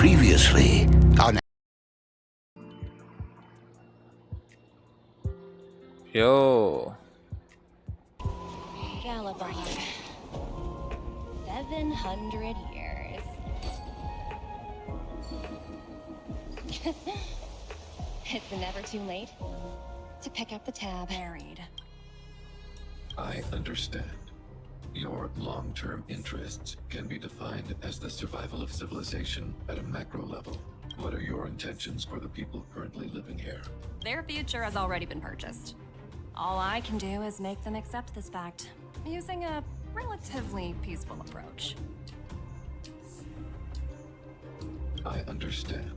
Previously on Yo. Galabog. 700 years. It's never too late to pick up the tab. Married. I understand. Your long-term interests can be defined as the survival of civilization at a macro level. What are your intentions for the people currently living here? Their future has already been purchased. All I can do is make them accept this fact, using a relatively peaceful approach. I understand.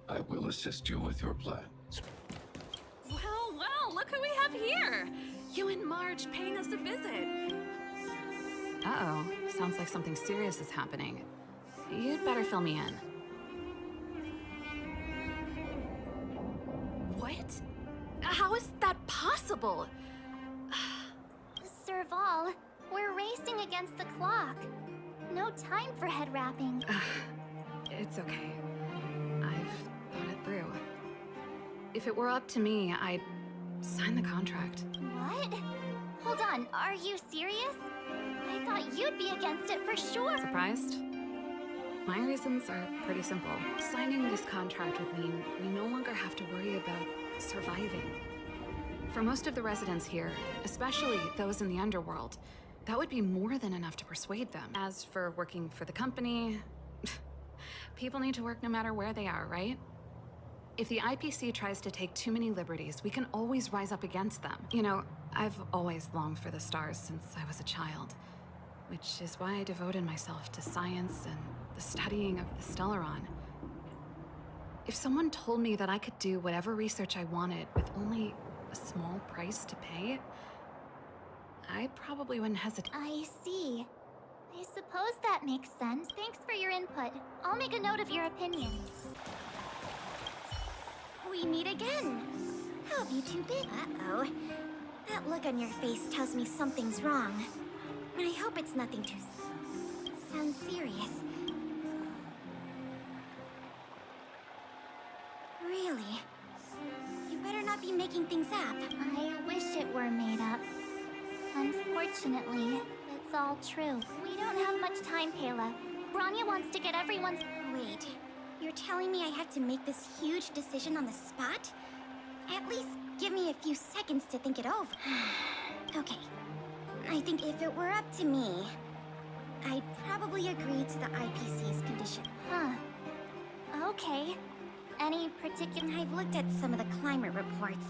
I will assist you with your plans. Well, look who we have here! You and Marge paying us a visit. Uh-oh. Sounds like something serious is happening. You'd better fill me in. What? How is that possible? Serval, we're racing against the clock. No time for head wrapping. It's okay. I've thought it through. If it were up to me, I'd sign the contract. What? Hold on, are you serious? I thought you'd be against it for sure. Surprised? My reasons are pretty simple. Signing this contract would mean we no longer have to worry about surviving. For most of the residents here, especially those in the underworld, that would be more than enough to persuade them. As for working for the company, people need to work no matter where they are, right? If the IPC tries to take too many liberties, we can always rise up against them. You know, I've always longed for the stars since I was a child, which is why I devoted myself to science and the studying of the Stellaron. If someone told me that I could do whatever research I wanted with only a small price to pay, I probably wouldn't hesitate. I see. I suppose that makes sense. Thanks for your input. I'll make a note of your opinion. We meet again. How have you two been? Uh-oh. That look on your face tells me something's wrong. I hope it's nothing too... sounds serious. Really? You better not be making things up. I wish it were made up. Unfortunately, it's all true. We don't have much time, Kayla. Branya wants to get everyone's... Wait, you're telling me I have to make this huge decision on the spot? At least give me a few seconds to think it over. Okay. I think if it were up to me, I'd probably agree to the IPC's condition. Huh. Okay. Any particular... I've looked at some of the climate reports,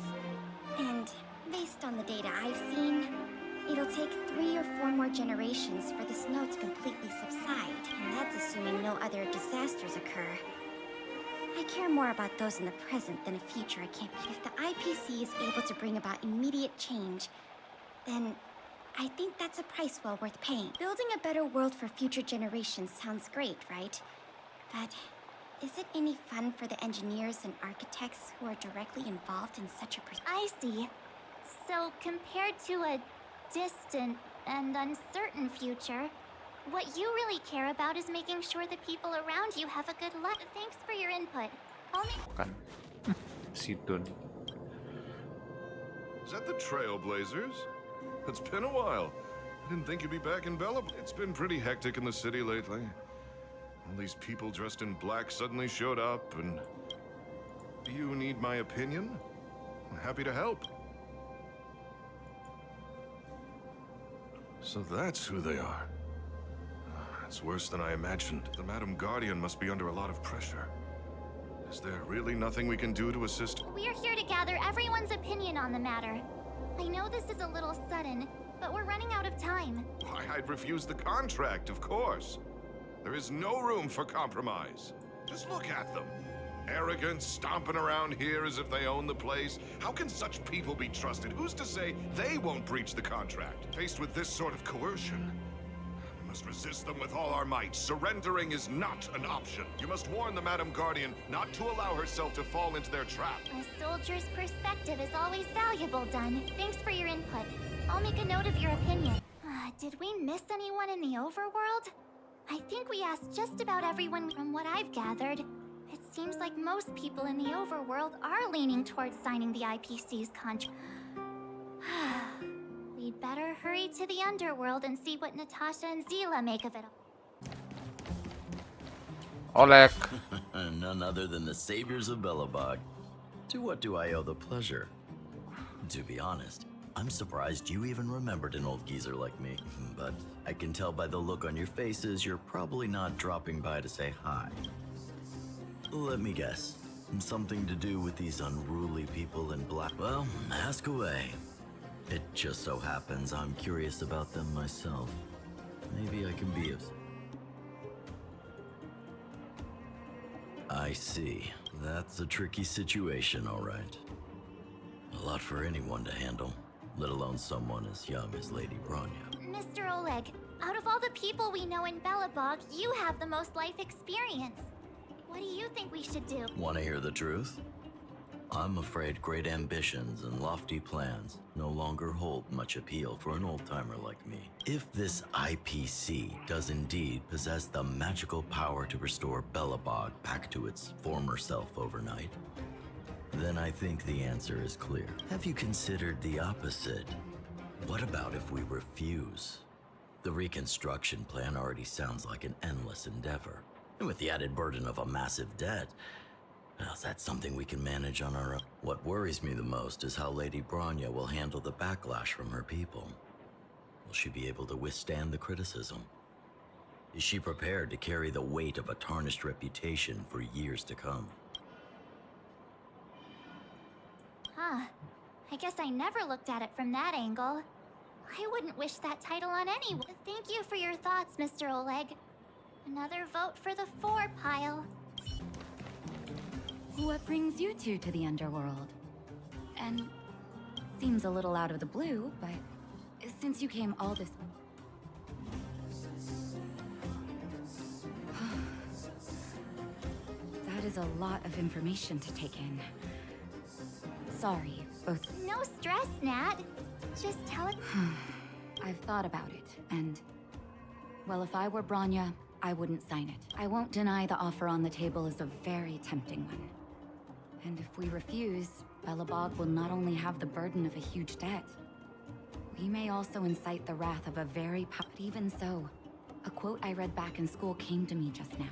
and based on the data I've seen, it'll take 3 or 4 more generations for the snow to completely subside, and that's assuming no other disasters occur. I care more about those in the present than a future I can't beat. If the IPC is able to bring about immediate change, then I think that's a price well worth paying. Building a better world for future generations sounds great, right? But is it any fun for the engineers and architects who are directly involved in such a... I see. So, compared to a distant and uncertain future, what you really care about is making sure the people around you have a good life. Thanks for your input. Kan. Sidon. Is that the Trailblazers? It's been a while. I didn't think you'd be back in Bella. It's been pretty hectic in the city lately. All these people dressed in black suddenly showed up, and... Do you need my opinion? I'm happy to help. So that's who they are. It's worse than I imagined. The Madam Guardian must be under a lot of pressure. Is there really nothing we can do to assist? We're here to gather everyone's opinion on the matter. I know this is a little sudden, but we're running out of time. Why, I'd refuse the contract, of course. There is no room for compromise. Just look at them. Arrogant, stomping around here as if they own the place. How can such people be trusted? Who's to say they won't breach the contract? Faced with this sort of coercion, we must resist them with all our might. Surrendering is not an option. You must warn the Madam Guardian not to allow herself to fall into their trap. A soldier's perspective is always valuable, Dunn. Thanks for your input. I'll make a note of your opinion. Did we miss anyone in the overworld? I think we asked just about everyone. From what I've gathered, it seems like most people in the overworld are leaning towards signing the IPC's contract. We'd better hurry to the underworld and see what Natasha and Zila make of it. Olek. None other than the saviors of Belobog. To what do I owe the pleasure? To be honest, I'm surprised you even remembered an old geezer like me. But I can tell by the look on your faces you're probably not dropping by to say hi. Let me guess. Something to do with these unruly people in black? Well, ask away. It just so happens I'm curious about them myself. Maybe I can be of... I see. That's a tricky situation, all right. A lot for anyone to handle, let alone someone as young as Lady Bronya. Mr. Oleg, out of all the people we know in Belobog, you have the most life experience. What do you think we should do? Want to hear the truth? I'm afraid great ambitions and lofty plans no longer hold much appeal for an old-timer like me. If this IPC does indeed possess the magical power to restore Belobog back to its former self overnight, then I think the answer is clear. Have you considered the opposite? What about if we refuse? The reconstruction plan already sounds like an endless endeavor. And with the added burden of a massive debt, well, that's something we can manage on our own. What worries me the most is how Lady Bronya will handle the backlash from her people. Will she be able to withstand the criticism? Is she prepared to carry the weight of a tarnished reputation for years to come? Huh. I guess I never looked at it from that angle. I wouldn't wish that title on anyone. Thank you for your thoughts, Mr. Oleg. Another vote for the 4 pile. What brings you two to the underworld? And seems a little out of the blue, but since you came all this... That is a lot of information to take in. Sorry, both... No stress, Nat. Just tell it. I've thought about it, and... Well, if I were Bronya, I wouldn't sign it. I won't deny the offer on the table is a very tempting one. And if we refuse, Belobog will not only have the burden of a huge debt, we may also incite the wrath of a very But even so, a quote I read back in school came to me just now.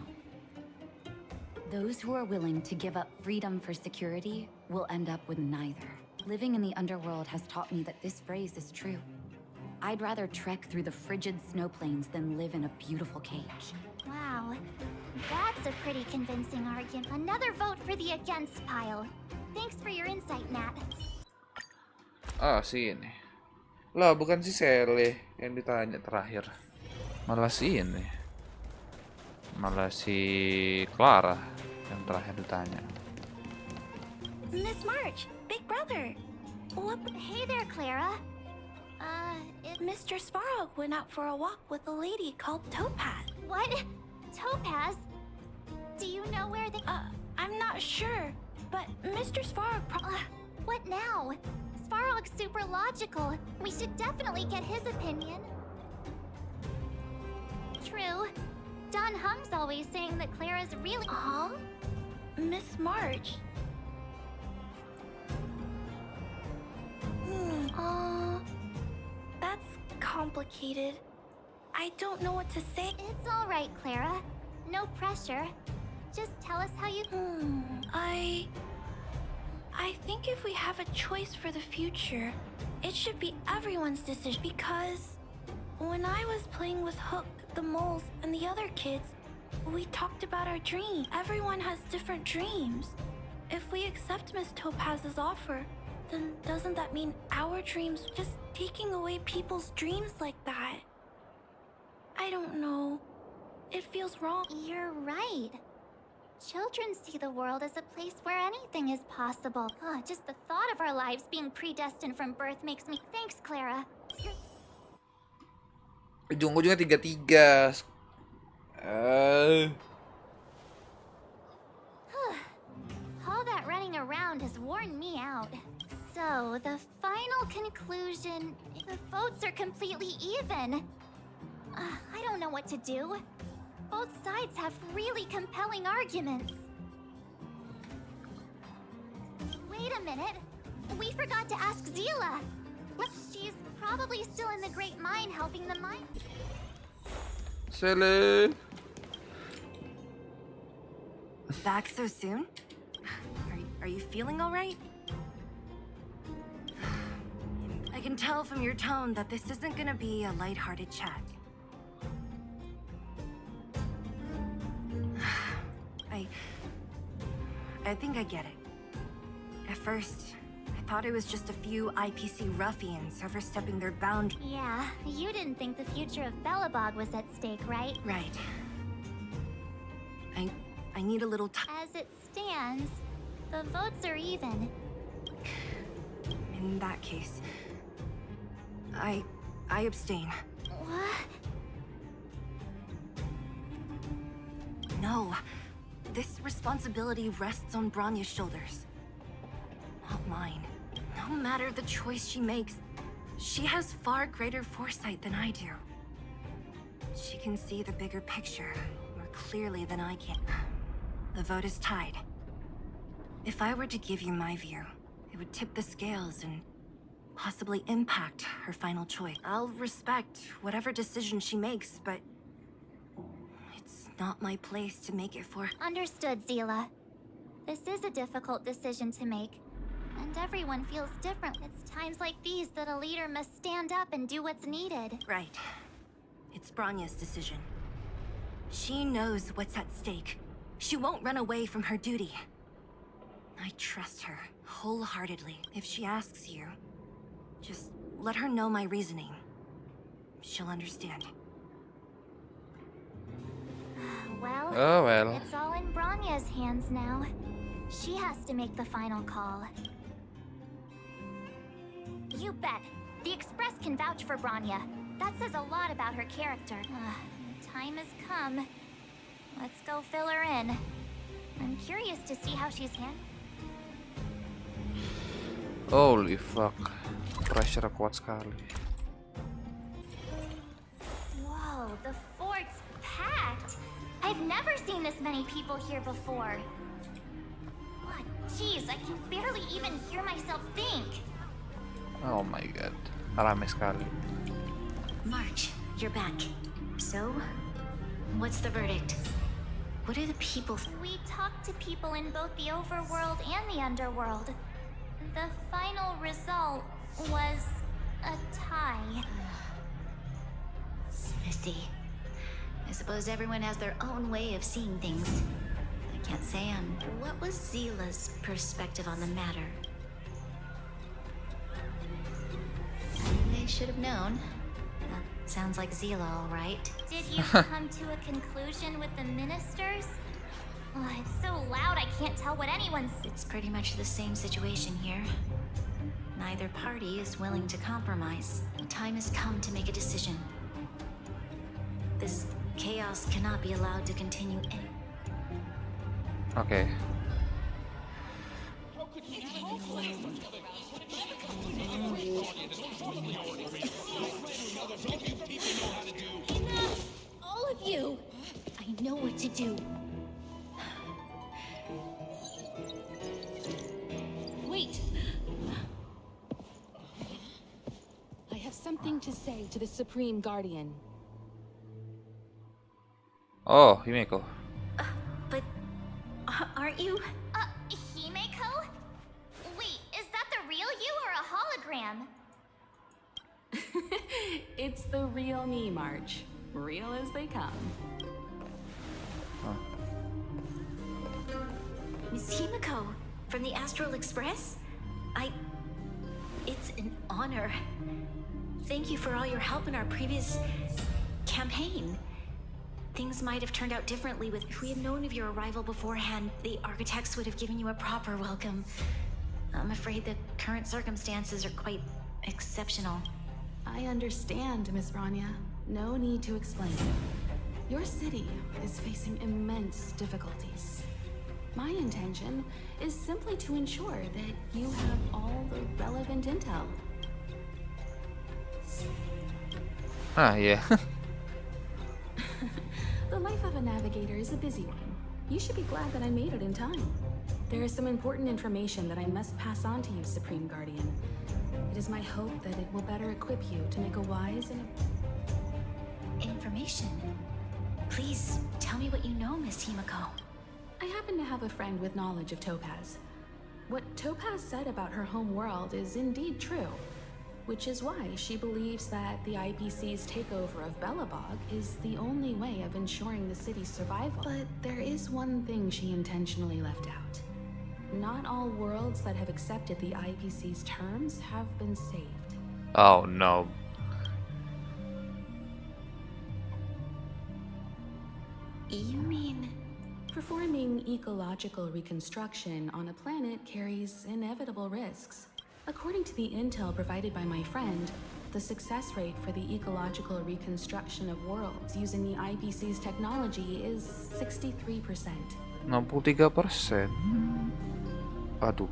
Those who are willing to give up freedom for security will end up with neither. Living in the underworld has taught me that this phrase is true. I'd rather trek through the frigid snow plains than live in a beautiful cage. Wow. That's a pretty convincing argument. Another vote for the against pile. Thanks for your insight, Nat. Ah, si ini. Lah, bukan si Sally yang ditanya terakhir. Malah si ini. Malah si Clara yang terakhir ditanya. Miss March, Big Brother. What? Hey there, Clara. Mr. Svarog went out for a walk with a lady called Topaz. What? Topaz? Do you know where they... I'm not sure, but Mr. Svarog what now? Svarog's super logical. We should definitely get his opinion. True. Don Hung's always saying that Clara's really... Huh? Miss March. That's complicated. I don't know what to say. It's all right, Clara. No pressure. Just tell us how you... I think if we have a choice for the future, it should be everyone's decision. Because when I was playing with Hook, the moles, and the other kids, we talked about our dreams. Everyone has different dreams. If we accept Miss Topaz's offer, then doesn't that mean our dreams just taking away people's dreams like that? I don't know. It feels wrong. You're right. Children see the world as a place where anything is possible. Just the thought of our lives being predestined from birth makes me... Thanks, Clara. Ujung-ujungnya 3-3. All that running around has worn me out. So, the final conclusion... The votes are completely even. I don't know what to do. Both sides have really compelling arguments. Wait a minute. We forgot to ask Zila. She's probably still in the Great Mine helping the mine. Silly. Back so soon? Are you feeling all right? I can tell from your tone that this isn't gonna be a lighthearted chat. I think I get it. At first, I thought it was just a few IPC ruffians overstepping their boundaries. Yeah, you didn't think the future of Belobog was at stake, right? Right. I need a little time. As it stands, the votes are even. In that case, I abstain. What? No. This responsibility rests on Branya's shoulders. Not mine. No matter the choice she makes, she has far greater foresight than I do. She can see the bigger picture more clearly than I can. The vote is tied. If I were to give you my view, it would tip the scales and possibly impact her final choice. I'll respect whatever decision she makes, but it's not my place to make it for. Understood, Zila. This is a difficult decision to make, and everyone feels different. It's times like these that a leader must stand up and do what's needed. Right. It's Branya's decision. She knows what's at stake. She won't run away from her duty. I trust her wholeheartedly. If she asks you, just let her know my reasoning. She'll understand. Well, Oh well. it's all in Branya's hands now. She has to make the final call. You bet. The Express can vouch for Branya. That says a lot about her character. The time has come. Let's go fill her in. I'm curious to see how she's handled. Holy fuck. Pressure kuat sekali. Whoa, the fort's packed. I've never seen this many people here before. What? Jeez, I can barely even hear myself think. Oh my god. Rame sekali. March, you're back. So, what's the verdict? What do the people We talked to people in both the overworld and the underworld. The final result was a tie. I see. I suppose everyone has their own way of seeing things. I can't say on what was Zila's perspective on the matter. They should have known. That sounds like Zila, all right. Did you come to a conclusion with the ministers? Oh, it's so loud I can't tell what anyone's... It's pretty much the same situation here. Neither party is willing to compromise. The time has come to make a decision. This chaos cannot be allowed to continue any... Okay. All of you! I know what to do. Wait! I have something to say to the Supreme Guardian. Oh, Himeko. But... aren't you? Himeko? Wait, is that the real you or a hologram? It's the real me, March. Real as they come. Miss Himeko, from the Astral Express? It's an honor. Thank you for all your help in our previous campaign. Things might have turned out differently if we had known of your arrival beforehand. The architects would have given you a proper welcome. I'm afraid the current circumstances are quite exceptional. I understand, Miss Rania. No need to explain. Your city is facing immense difficulties. My intention is simply to ensure that you have all the relevant intel. Ah, yeah. The life of a navigator is a busy one. You should be glad that I made it in time. There is some important information that I must pass on to you, Supreme Guardian. It is my hope that it will better equip you to make a wise and... Information? Please, tell me what you know, Miss Himiko. I happen to have a friend with knowledge of Topaz. What Topaz said about her home world is indeed true, which is why she believes that the IPC's takeover of Belobog is the only way of ensuring the city's survival. But there is one thing she intentionally left out. Not all worlds that have accepted the IPC's terms have been saved. Oh no. You mean... Performing ecological reconstruction on a planet carries inevitable risks. According to the intel provided by my friend, the success rate for the ecological reconstruction of worlds using the IPC's technology is 63%. 63%. Aduh.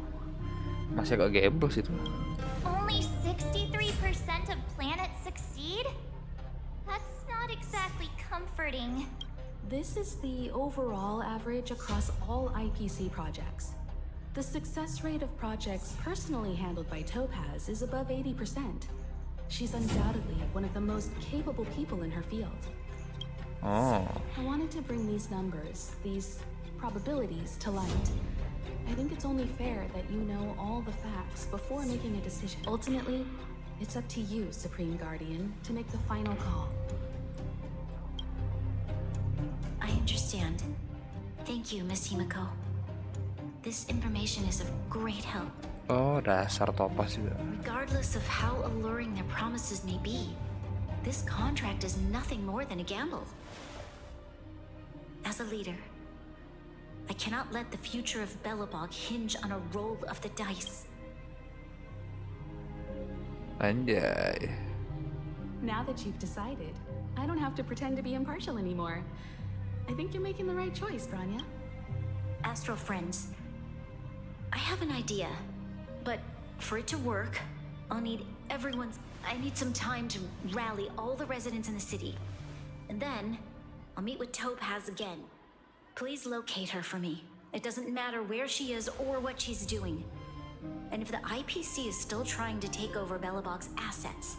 Masih agak gamble sih itu. Only 63% of planets succeed? That's not exactly comforting. This is the overall average across all IPC projects. The success rate of projects personally handled by Topaz is above 80%. She's undoubtedly one of the most capable people in her field. Oh. I wanted to bring these numbers, these probabilities to light. I think it's only fair that you know all the facts before making a decision. Ultimately, it's up to you, Supreme Guardian, to make the final call. I understand. Thank you, Miss Himiko. This information is of great help. Oh, dasar Topaz juga. Regardless of how alluring their promises may be, this contract is nothing more than a gamble. As a leader, I cannot let the future of Belobog hinge on a roll of the dice. Anjay. Now that you've decided, I don't have to pretend to be impartial anymore. I think you're making the right choice, Branya. Astral friends, I have an idea, but for it to work, I need some time to rally all the residents in the city. And then, I'll meet with Topaz again. Please locate her for me. It doesn't matter where she is or what she's doing. And if the IPC is still trying to take over Belobog's assets,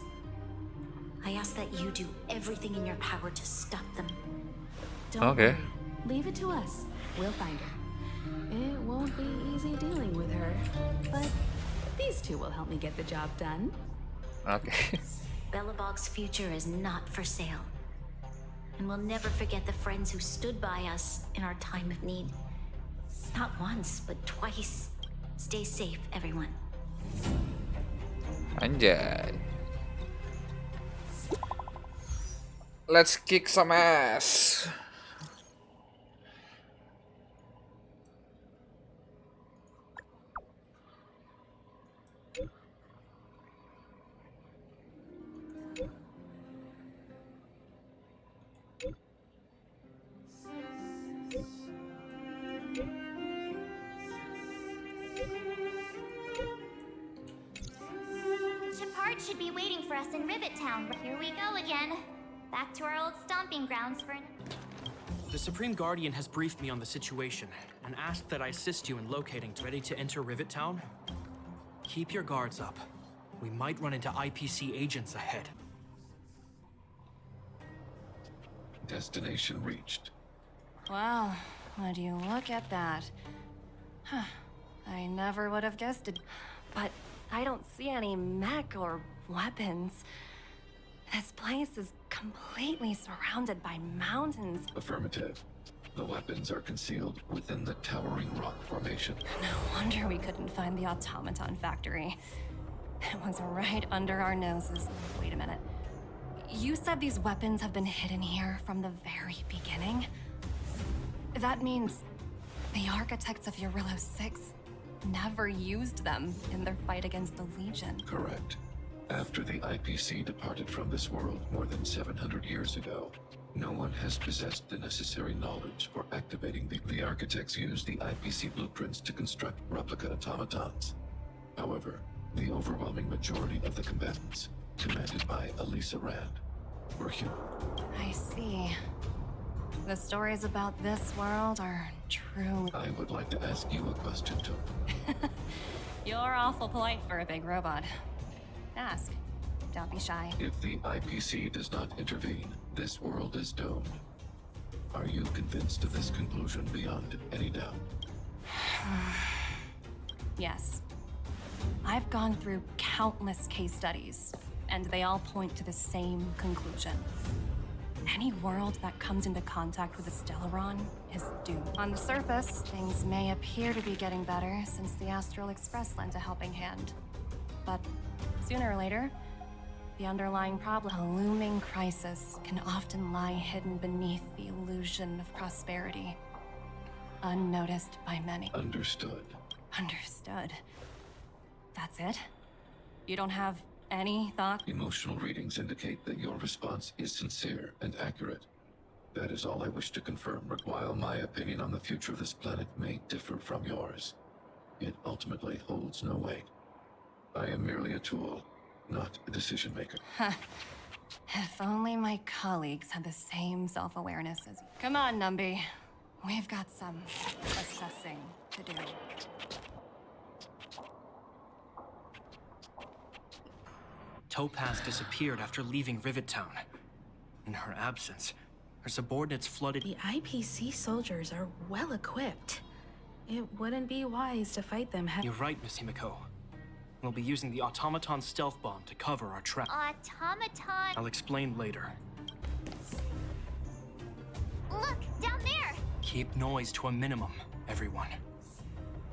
I ask that you do everything in your power to stop them. Don't Okay. worry. Leave it to us. We'll find her. It won't be easy dealing with her, but these two will help me get the job done. Okay. Belobog's future is not for sale. And we'll never forget the friends who stood by us in our time of need. Not once, but twice. Stay safe, everyone. Anjay. Let's kick some ass. Shepard should be waiting for us in Rivet Town. Here we go again. Back to our old stomping grounds for an... The Supreme Guardian has briefed me on the situation and asked that I assist you in locating. Ready to enter Rivet Town? Keep your guards up. We might run into IPC agents ahead. Destination reached. Well, would you look at that? Huh. I never would have guessed it. But I don't see any mech or weapons. This place is completely surrounded by mountains. Affirmative. The weapons are concealed within the towering rock formation. No wonder we couldn't find the automaton factory. It was right under our noses. Wait a minute. You said these weapons have been hidden here from the very beginning? That means the architects of Eurillo 6 never used them in their fight against the Legion. Correct. After the IPC departed from this world more than 700 years ago, no one has possessed the necessary knowledge for activating the architects used the IPC blueprints to construct replica automatons. However, the overwhelming majority of the combatants, commanded by Elisa Rand, were human. I see. The stories about this world are true. I would like to ask you a question, too. You're awful polite for a big robot. Ask. Don't be shy. If the IPC does not intervene, this world is doomed. Are you convinced of this conclusion beyond any doubt? Yes. I've gone through countless case studies, and they all point to the same conclusion. Any world that comes into contact with a Stellaron is doomed. On the surface, things may appear to be getting better since the Astral Express lent a helping hand. But sooner or later, the underlying problem, a looming crisis, can often lie hidden beneath the illusion of prosperity, unnoticed by many. Understood. Understood. That's it? You don't have any thought? Emotional readings indicate that your response is sincere and accurate. That is all I wish to confirm. While my opinion on the future of this planet may differ from yours, it ultimately holds no weight. I am merely a tool, not a decision maker. If only my colleagues had the same self-awareness as you. Come on, Numby. We've got some assessing to do. Topaz disappeared after leaving Rivet Town. In her absence, her subordinates flooded. The IPC soldiers are well equipped. It wouldn't be wise to fight them. You're right, Miss Himiko. We'll be using the automaton stealth bomb to cover our trap. Automaton? I'll explain later. Look, down there! Keep noise to a minimum, everyone.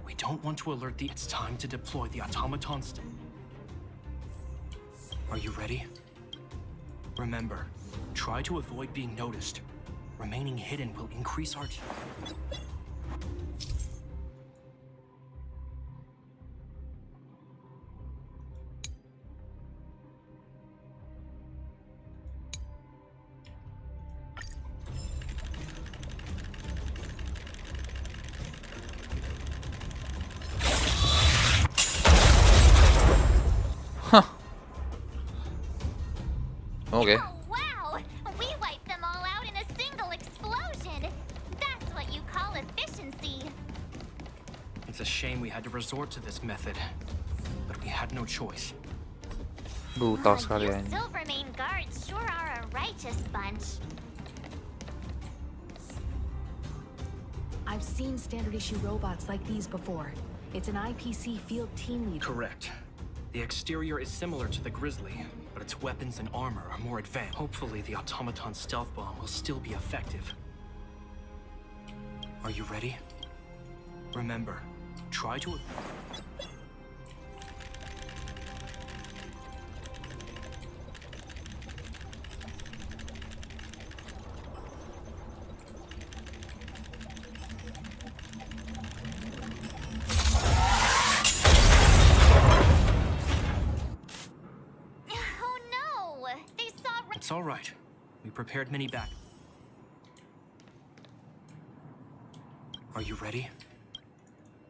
We don't want to alert the... It's time to deploy the automaton Are you ready? Remember, try to avoid being noticed. Remaining hidden will increase our... Okay. Oh, wow! We wiped them all out in a single explosion! That's what you call efficiency! It's a shame we had to resort to this method, but we had no choice. Brutal sekali You ya ini. Silvermane guards sure are a righteous bunch. I've seen standard issue robots like these before. It's an IPC field team leader. Correct. The exterior is similar to the Grizzly, but its weapons and armor are more advanced. Hopefully the automaton stealth bomb will still be effective. Are you ready? Remember, try to... Oh no! They saw... It's all right. We prepared mini back. Are you ready?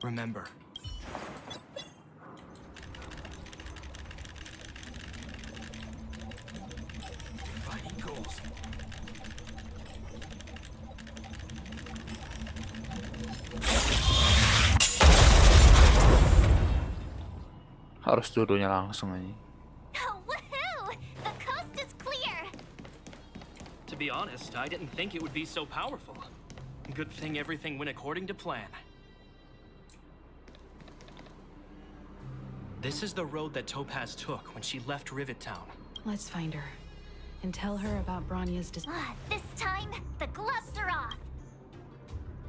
Remember. Fighting goals. Harus dulunya langsung aja. Woohoo! The coast is clear! To be honest, I didn't think it would be so powerful. Good thing everything went according to plan. This is the road that Topaz took when she left Rivet Town. Let's find her and tell her about Bronya's This time, the gloves are off!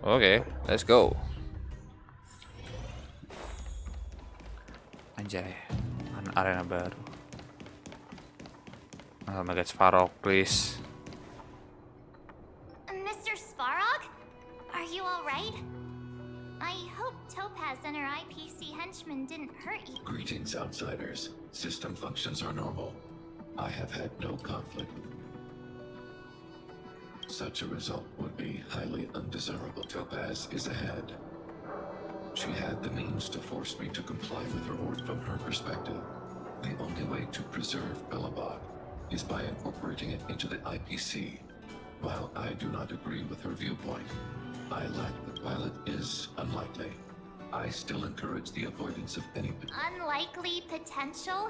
Oke, let's go. Anjay, arena baru. Oh my god, Svarog, please. Mr. Svarog? Are you alright? I hope Topaz and her IPC henchmen didn't hurt you. Greetings, outsiders. System functions are normal. I have had no conflict. Such a result would be highly undesirable. Topaz is ahead. She had the means to force me to comply with her order. From her perspective, the only way to preserve Belobog is by incorporating it into the IPC. While I do not agree with her viewpoint, I lack the pilot is unlikely. I still encourage the avoidance of any... Unlikely potential?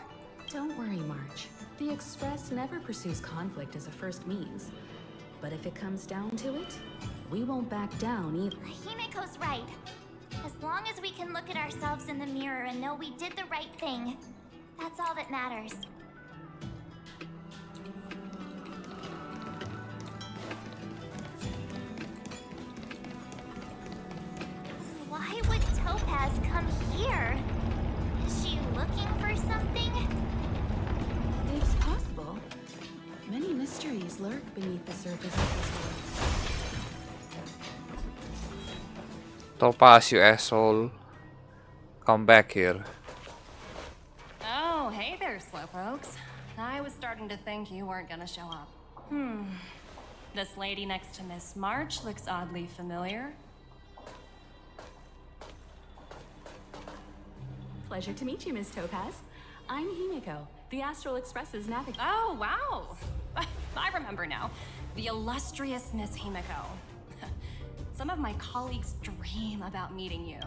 Don't worry, March. The Express never pursues conflict as a first means. But if it comes down to it, we won't back down either. Himiko's right. As long as we can look at ourselves in the mirror and know we did the right thing, that's all that matters. Why would Topaz come here? Is she looking for something? It's possible. Many mysteries lurk beneath the surface of this world. Topaz, you asshole. Come back here. Oh, hey there, slowpokes. I was starting to think you weren't gonna show up. This lady next to Miss March looks oddly familiar. Pleasure to meet you, Miss Topaz. I'm Himiko, the Astral Express's navigator. Oh, wow. I remember now. The illustrious Miss Himiko. Some of my colleagues dream about meeting you.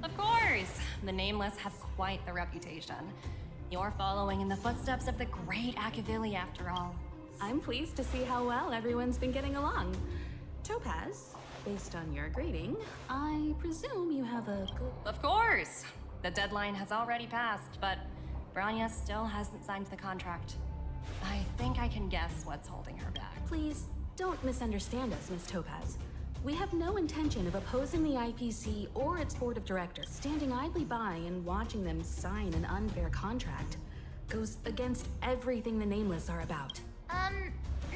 Of course! The Nameless have quite the reputation. You're following in the footsteps of the great Akavili, after all. I'm pleased to see how well everyone's been getting along. Topaz, based on your grading, I presume you have a good... Of course! The deadline has already passed, but Branya still hasn't signed the contract. I think I can guess what's holding her back. Please, don't misunderstand us, Miss Topaz. We have no intention of opposing the IPC or its board of directors. Standing idly by and watching them sign an unfair contract goes against everything the Nameless are about.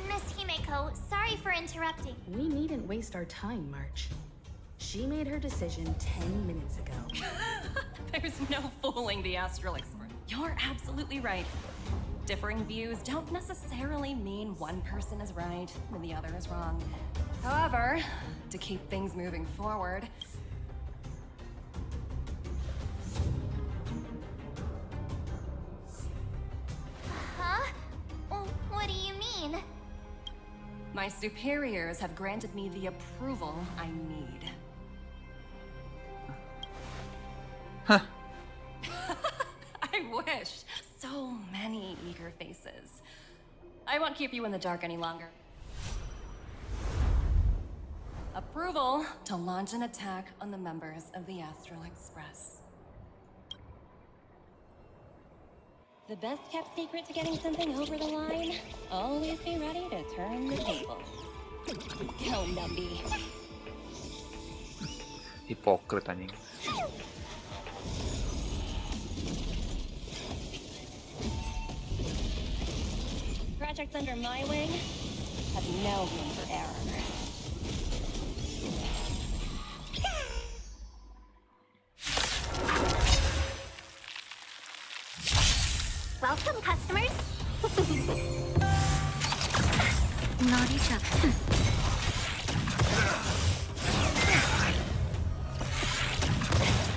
Miss Himiko, sorry for interrupting. We needn't waste our time, March. She made her decision 10 minutes ago. There's no fooling the Astral Express. You're absolutely right. Differing views don't necessarily mean one person is right and the other is wrong. However, to keep things moving forward... Huh? What do you mean? My superiors have granted me the approval I need. Huh. I wish. So many eager faces. I won't keep you in the dark any longer. Approval to launch an attack on the members of the Astral Express. The best kept secret to getting something over the line? Always be ready to turn the tables. Go, Numby. Hypocrite anjing. Projects under my wing have no room for error. Welcome, customers. Naughty Chuck.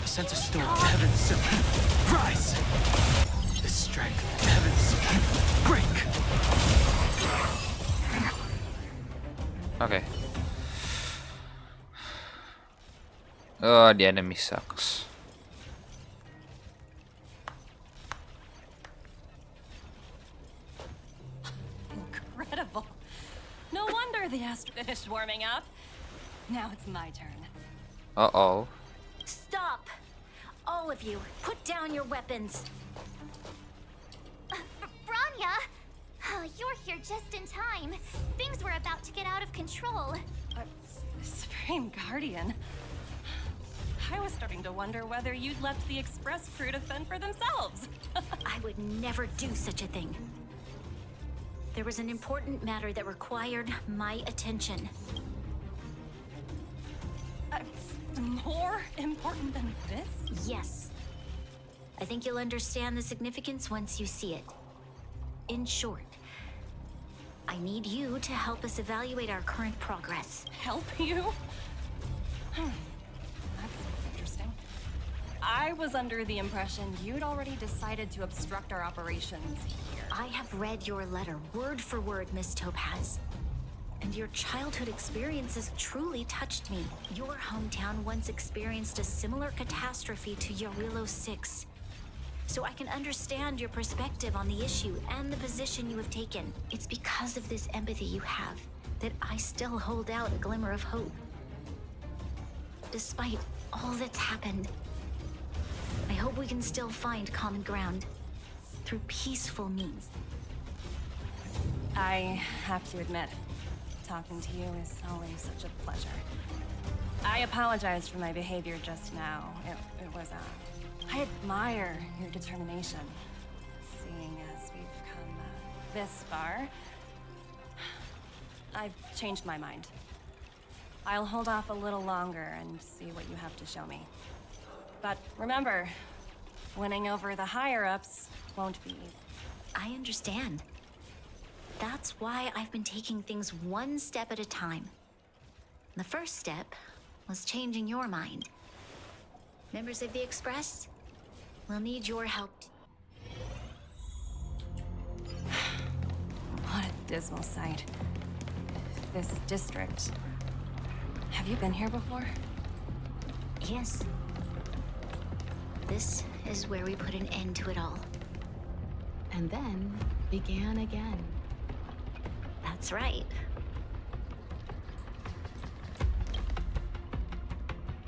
I sense a storm to heaven's silk. Rise! This strength to heaven's silk. Break! Okay. Oh, the enemy sucks. Incredible. No wonder the Astral finished warming up. Now it's my turn. Uh-oh. Stop! All of you, put down your weapons. Branya! You're here just in time. Things were about to get out of control. Supreme Guardian. I was starting to wonder whether you'd left the Express crew to fend for themselves. I would never do such a thing. There was an important matter that required my attention. More important than this? Yes. I think you'll understand the significance once you see it. In short, I need you to help us evaluate our current progress. Help you? That's interesting. I was under the impression you'd already decided to obstruct our operations here. I have read your letter word for word, Miss Topaz. And your childhood experiences truly touched me. Your hometown once experienced a similar catastrophe to Yorilo 6. So I can understand your perspective on the issue and the position you have taken. It's because of this empathy you have that I still hold out a glimmer of hope. Despite all that's happened, I hope we can still find common ground through peaceful means. I have to admit, talking to you is always such a pleasure. I apologize for my behavior just now. It was, I admire your determination. Seeing as we've come this far, I've changed my mind. I'll hold off a little longer and see what you have to show me. But remember, winning over the higher-ups won't be easy. I understand. That's why I've been taking things one step at a time. The first step was changing your mind. Members of the Express will need your help. What a dismal sight. This district. Have you been here before? Yes. This is where we put an end to it all. And then began again. That's right.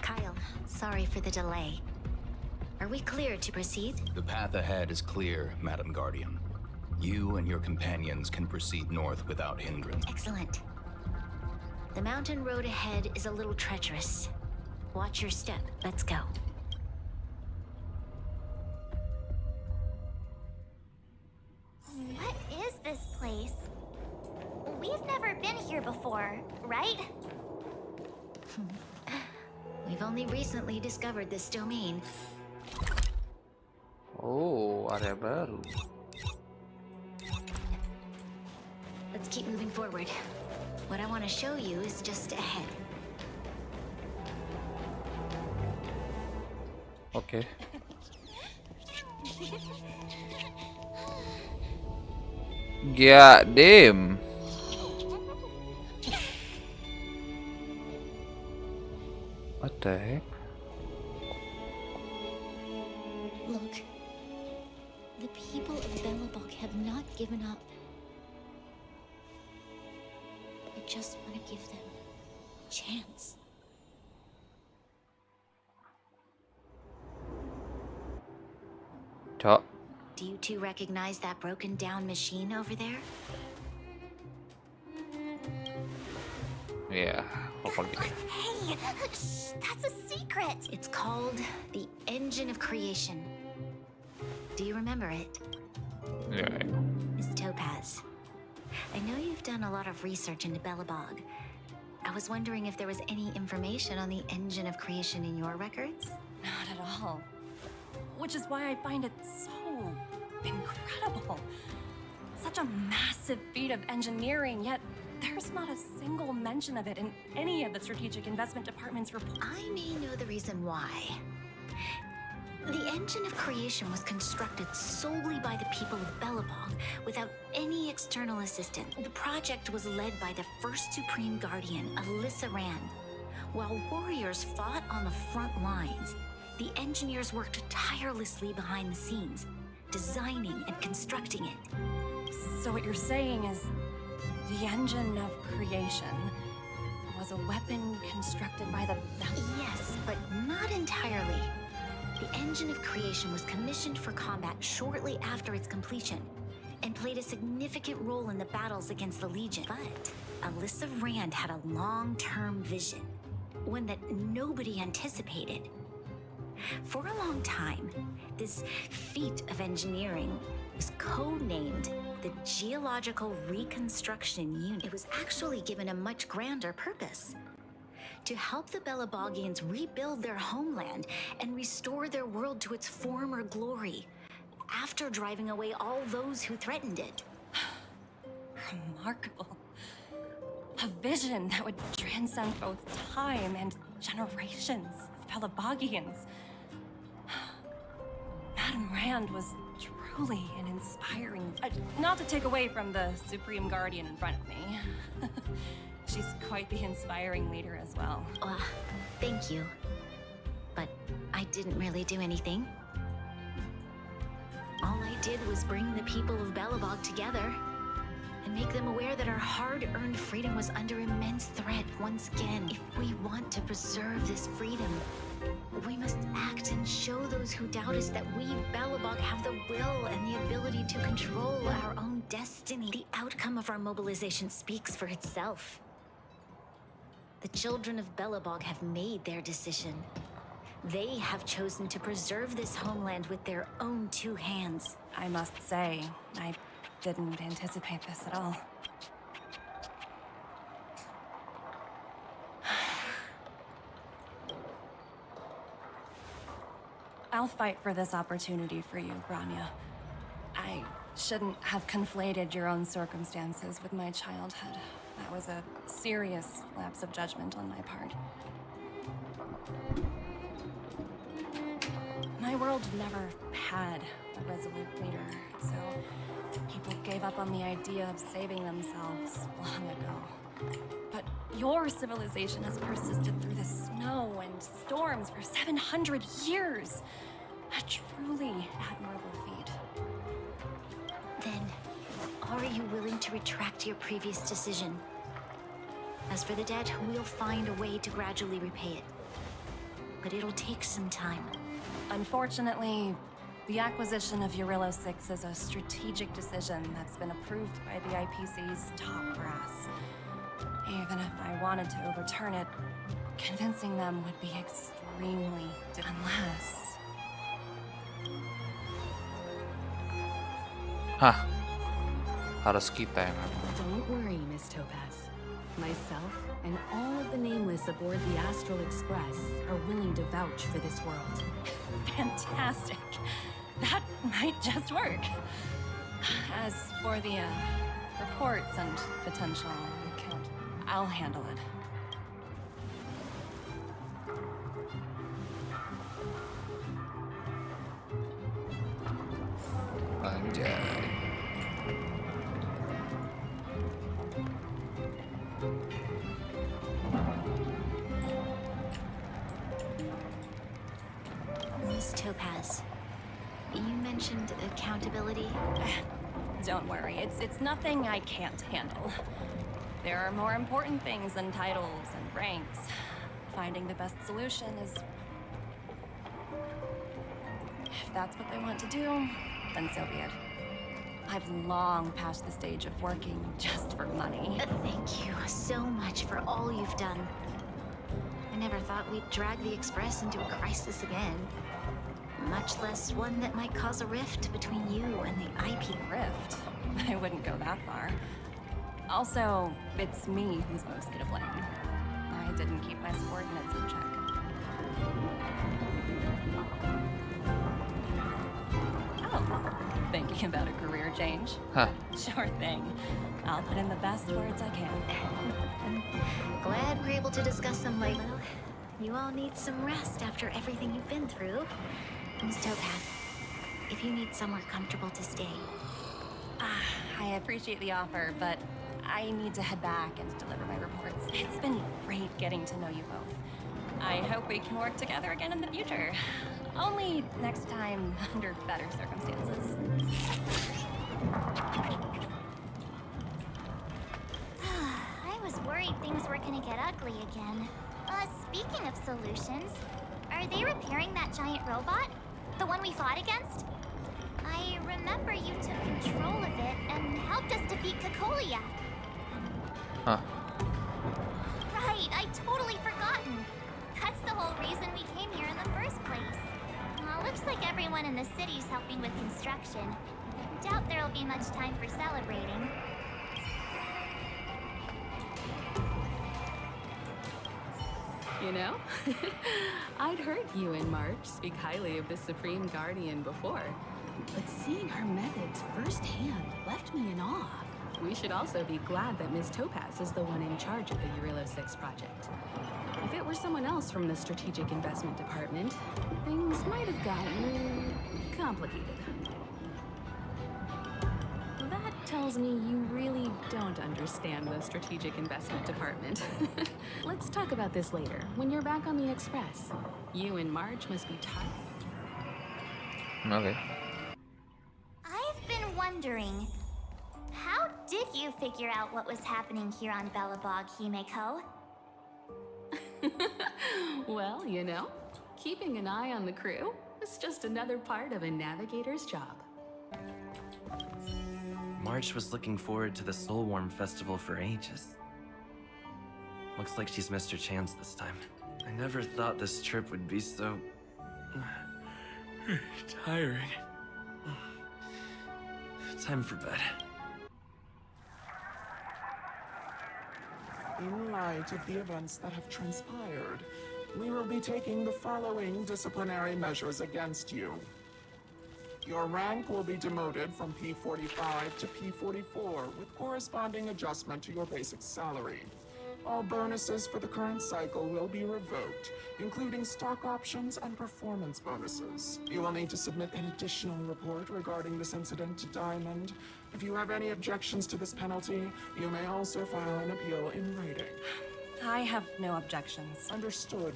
Kyle, sorry for the delay. Are we clear to proceed? The path ahead is clear, Madam Guardian. You and your companions can proceed north without hindrance. Excellent. The mountain road ahead is a little treacherous. Watch your step. Let's go. What is this place? We've never been here before, right? We've only recently discovered this domain. Oh, area baru. Let's keep moving forward. What I want to show you is just ahead. Okay. God damn. What the heck? Look. The people of Belobog have not given up. I just want to give them a chance. Cok. Do you two recognize that broken down machine over there? Yeah, apa gitu. Hey, shh, that's a secret. It's called the Engine of Creation. Do you remember it? Yeah. Miss Topaz, I know you've done a lot of research into Belobog. I was wondering if there was any information on the Engine of Creation in your records? Not at all. Which is why I find it so incredible. Such a massive feat of engineering, yet there's not a single mention of it in any of the strategic investment department's report. I may know the reason why. The Engine of Creation was constructed solely by the people of Belobog without any external assistance. The project was led by the first Supreme Guardian, Alyssa Rand. While warriors fought on the front lines, the engineers worked tirelessly behind the scenes, designing and constructing it. So what you're saying is the Engine of Creation was a weapon constructed by the... Yes, but not entirely. The Engine of Creation was commissioned for combat shortly after its completion and played a significant role in the battles against the Legion. But Alyssa Rand had a long-term vision, one that nobody anticipated. For a long time, this feat of engineering was codenamed the Geological Reconstruction Unit. It was actually given a much grander purpose: to help the Belobogians rebuild their homeland and restore their world to its former glory, after driving away all those who threatened it. Remarkable. A vision that would transcend both time and generations of Belobogians. brand was truly an inspiring... not to take away from the Supreme Guardian in front of me. She's quite the inspiring leader as well. Thank you. But I didn't really do anything. All I did was bring the people of Belobog together and make them aware that our hard-earned freedom was under immense threat once again. If we want to preserve this freedom, we must act and show those who doubt us that we, Belobog, have the will and the ability to control our own destiny. The outcome of our mobilization speaks for itself. The children of Belobog have made their decision. They have chosen to preserve this homeland with their own two hands. I must say, I didn't anticipate this at all. I'll fight for this opportunity for you, Branya. I shouldn't have conflated your own circumstances with my childhood. That was a serious lapse of judgment on my part. My world never had a resolute leader, so people gave up on the idea of saving themselves long ago. But your civilization has persisted through the snow and storms for 700 years. A truly admirable feat. Then, are you willing to retract your previous decision? As for the debt, we'll find a way to gradually repay it. But it'll take some time. Unfortunately, the acquisition of Urillo 6 is a strategic decision that's been approved by the IPC's top brass. Even if I wanted to overturn it, convincing them would be extremely unless... Harus kita yang Don't worry, Miss Topaz. Myself and all of the nameless aboard the Astral Express are willing to vouch for this world. Fantastic. That might just work. As for the reports and potential account, I'll handle it. Anjay. Miss Topaz, you mentioned accountability. Don't worry, it's nothing I can't handle. There are more important things than titles and ranks. Finding the best solution is... If that's what they want to do, then so be it. I've long passed the stage of working just for money. Thank you so much for all you've done. I never thought we'd drag the Express into a crisis again. Much less one that might cause a rift between you and the IP. Rift? I wouldn't go that far. Also, it's me who's mostly to blame. I didn't keep my subordinates in check. Oh, thinking about a career change? Sure thing. I'll put in the best words I can. Glad we're able to discuss them like... Well, you all need some rest after everything you've been through. Miss Topaz, if you need somewhere comfortable to stay. I appreciate the offer, but I need to head back and deliver my reports. It's been great getting to know you both. I hope we can work together again in the future. Only next time under better circumstances. I was worried things were gonna get ugly again. Speaking of solutions, are they repairing that giant robot? The one we fought against? I remember you took control of it and helped us defeat Cocolia. Right, I totally forgotten. That's the whole reason we came here in the first place. Looks like everyone in the city's helping with construction. Doubt there'll be much time for celebrating. You know? I'd heard you and March speak highly of the Supreme Guardian before, but seeing her methods firsthand left me in awe. We should also be glad that Ms. Topaz is the one in charge of the Eurilo 6 project. If it were someone else from the Strategic Investment Department, things might have gotten complicated. That tells me you really don't understand the Strategic Investment Department. Let's talk about this later, when you're back on the Express. You and Marge must be tired. Okay. I've been wondering, how did you figure out what was happening here on Belobog, Himeko? Well, you know, keeping an eye on the crew is just another part of a navigator's job. Marge was looking forward to the Soulwarm Festival for ages. Looks like she's missed her chance this time. I never thought this trip would be so... tiring. Time for bed. In light of the events that have transpired, we will be taking the following disciplinary measures against you. Your rank will be demoted from P45 to P44 with corresponding adjustment to your basic salary. All bonuses for the current cycle will be revoked, including stock options and performance bonuses. You will need to submit an additional report regarding this incident to Diamond. If you have any objections to this penalty, you may also file an appeal in writing. I have no objections. Understood.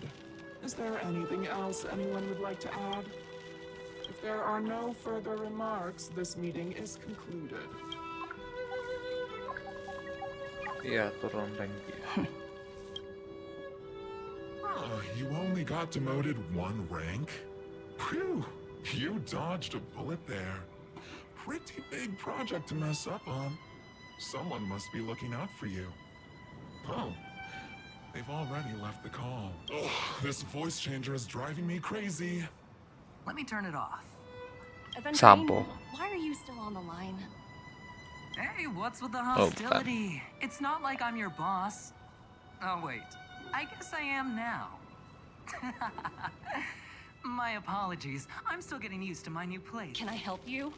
Is there anything else anyone would like to add? If there are no further remarks, this meeting is concluded. Iya, turun rank dia. Oh, you only got demoted one rank? Phew, you dodged a bullet there. Pretty big project to mess up on. Someone must be looking out for you. Oh, they've already left the call. Oh, this voice changer is driving me crazy. Let me turn it off. Sample. Why are you still on the line? Hey, what's with the hostility? It's not like I'm your boss. Oh, wait. I guess I am now. My apologies. I'm still getting used to my new place. Can I help you?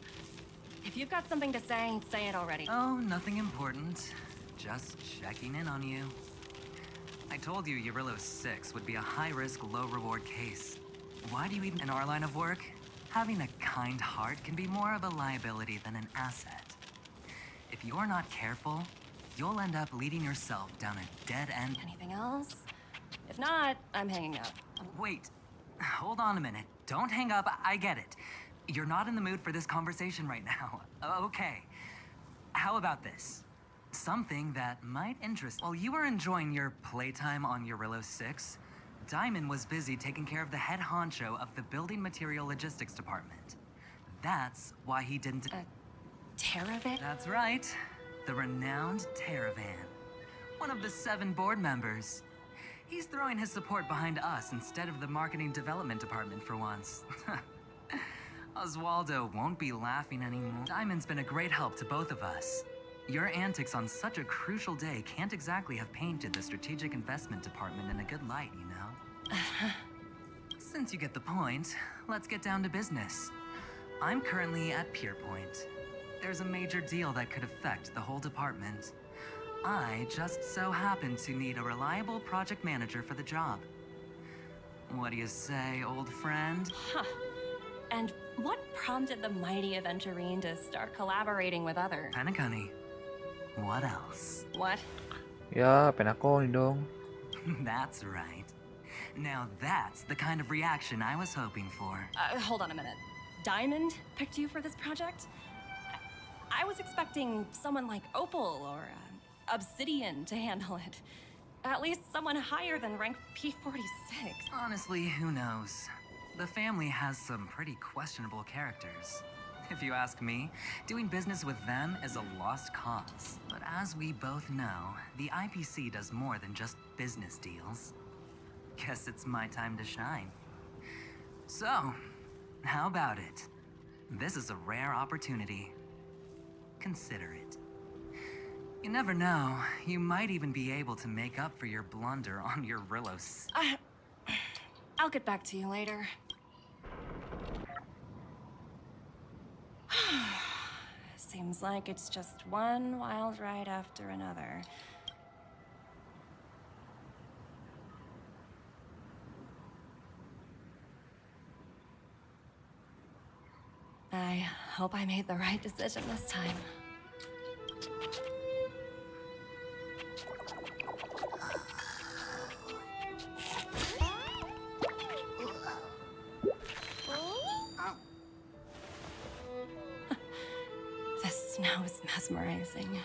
If you've got something to say it already. Oh, nothing important. Just checking in on you. I told you Eurilo 6 would be a high-risk, low-reward case. Why do you even... In our line of work, having a kind heart can be more of a liability than an asset. If you're not careful, you'll end up leading yourself down a dead end. Anything else? If not, I'm hanging up. Wait, hold on a minute. Don't hang up, I get it. You're not in the mood for this conversation right now. Okay. How about this? Something that might interest... While you were enjoying your playtime on Eurilo 6, Diamond was busy taking care of the head honcho of the Building Material Logistics Department. That's why he didn't... Teravan? That's right. The renowned Teravan. One of the 7 board members. He's throwing his support behind us instead of the Marketing Development Department for once. Oswaldo won't be laughing anymore. Diamond's been a great help to both of us. Your antics on such a crucial day can't exactly have painted the Strategic Investment Department in a good light, you know? Since you get the point, let's get down to business. I'm currently at Pierpoint. There's a major deal that could affect the whole department. I just so happen to need a reliable project manager for the job. What do you say, old friend? Huh. And what prompted the mighty Aventurine to start collaborating with others? Penacony. What else? What? Ya, penakoni dong. That's right. Now that's the kind of reaction I was hoping for. Hold on a minute. Diamond picked you for this project? I was expecting someone like Opal or Obsidian to handle it. At least someone higher than rank P46. Honestly, who knows? The family has some pretty questionable characters. If you ask me, doing business with them is a lost cause. But as we both know, the IPC does more than just business deals. Guess it's my time to shine. So, how about it? This is a rare opportunity. Consider it. You never know, you might even be able to make up for your blunder on your Rillos. I'll get back to you later. Seems like it's just one wild ride after another. I hope I made the right decision this time. The snow is mesmerizing.